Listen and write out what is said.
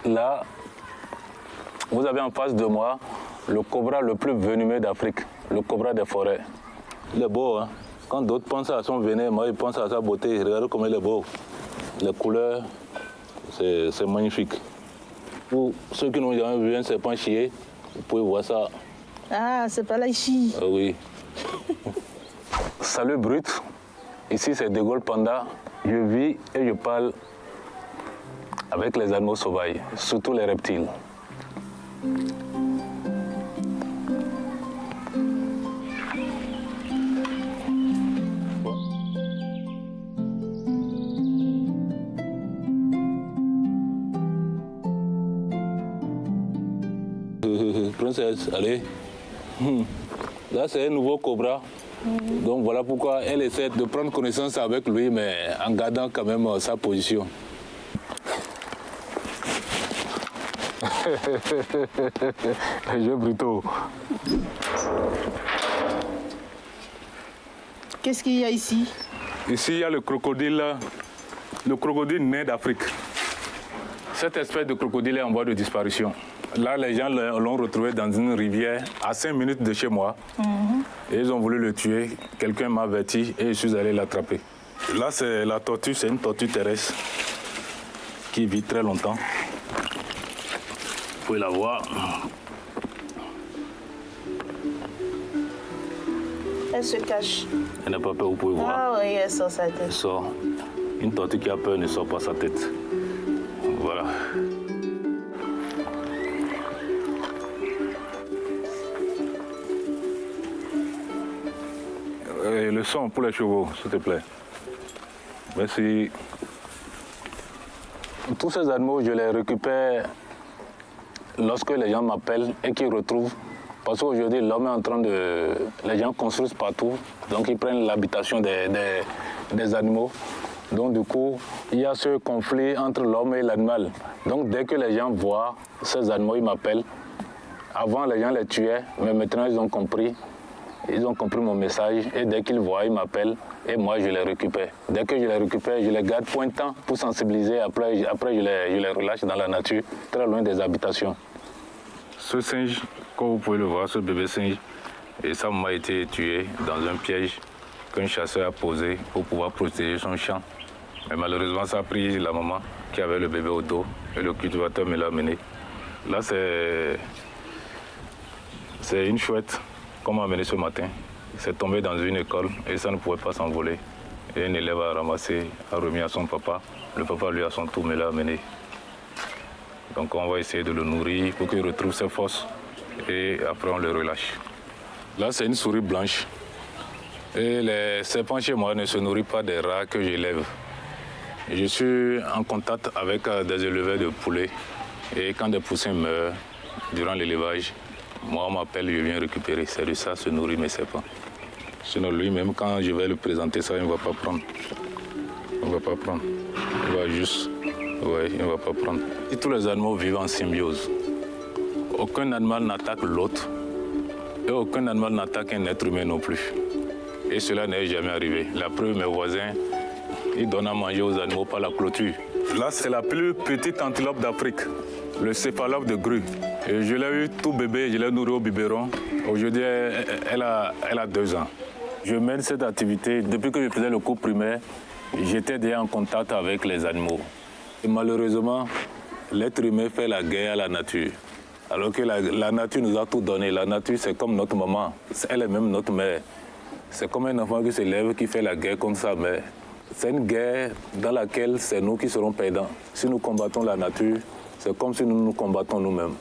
Là, vous avez en face de moi le cobra le plus venimeux d'Afrique, le cobra des forêts. Il est beau, hein? Quand d'autres pensent à son venin, moi, ils pensent à sa beauté. Regardez comme il est beau. Les couleurs, c'est magnifique. Pour ceux qui n'ont jamais vu un serpent chier, vous pouvez voir ça. Ah, c'est pas là ici. Oui. Salut Brut. Ici, c'est De Gaulle Panda. Je vis et je parle avec les animaux sauvages, surtout les reptiles. Princesse, allez. Là, c'est un nouveau cobra. Donc voilà pourquoi elle essaie de prendre connaissance avec lui, mais en gardant quand même sa position. Les jeux brutaux. Qu'est-ce qu'il y a ici? Ici, il y a le crocodile nain d'Afrique. Cette espèce de crocodile est en voie de disparition. Là, les gens l'ont retrouvé dans une rivière à 5 minutes de chez moi. Et ils ont voulu le tuer. Quelqu'un m'a averti et je suis allé l'attraper. Là, c'est la tortue, c'est une tortue terrestre qui vit très longtemps. Vous pouvez la voir. Elle se cache. Elle n'a pas peur, vous pouvez voir. Ah oui, elle sort sa tête. Elle sort. Une tortue qui a peur ne sort pas sa tête. Voilà. Et le son pour les chevaux, s'il te plaît. Merci. Tous ces animaux, je les récupère lorsque les gens m'appellent et qu'ils retrouvent. Parce qu'aujourd'hui, l'homme est en train de... Les gens construisent partout, donc ils prennent l'habitation des animaux. Donc du coup, il y a ce conflit entre l'homme et l'animal. Donc dès que les gens voient ces animaux, ils m'appellent. Avant, les gens les tuaient, mais maintenant, ils ont compris. Ils ont compris mon message et dès qu'ils voient, ils m'appellent et moi, je les récupère. Dès que je les récupère, je les garde pour un temps pour sensibiliser. Après je les relâche dans la nature, très loin des habitations. Ce singe, comme vous pouvez le voir, ce bébé singe, et ça m'a été tué dans un piège qu'un chasseur a posé pour pouvoir protéger son champ. Mais malheureusement, ça a pris la maman qui avait le bébé au dos et le cultivateur me l'a amené. Là, c'est une chouette qu'on m'a amené ce matin. C'est tombé dans une école et ça ne pouvait pas s'envoler. Et un élève a ramassé, a remis à son papa. Le papa, lui, à son tour, me l'a amené. Donc on va essayer de le nourrir pour qu'il retrouve ses forces. Et après, on le relâche. Là, c'est une souris blanche. Et les serpents chez moi ne se nourrissent pas des rats que j'élève. Je suis en contact avec des éleveurs de poulets. Et quand des poussins meurent durant l'élevage, moi, on m'appelle, je viens récupérer. C'est de ça se nourrit mes serpents. Sinon, lui-même, quand je vais lui présenter ça, il ne va pas prendre. Il ne va pas prendre. Il va juste... Oui, il ne va pas prendre. Et tous les animaux vivent en symbiose. Aucun animal n'attaque l'autre. Et aucun animal n'attaque un être humain non plus. Et cela n'est jamais arrivé. La preuve, mes voisins, ils donnent à manger aux animaux par la clôture. Là, c'est la plus petite antilope d'Afrique, le céphalope de grue. Et je l'ai eu tout bébé, je l'ai nourri au biberon. Aujourd'hui, elle a 2 ans. Je mène cette activité depuis que je faisais le cours primaire. J'étais déjà en contact avec les animaux. Et malheureusement, l'être humain fait la guerre à la nature. Alors que la nature nous a tout donné. La nature, c'est comme notre maman. Elle est même notre mère. C'est comme un enfant qui s'élève, qui fait la guerre contre sa mère. C'est une guerre dans laquelle c'est nous qui serons perdants. Si nous combattons la nature, c'est comme si nous nous combattons nous-mêmes.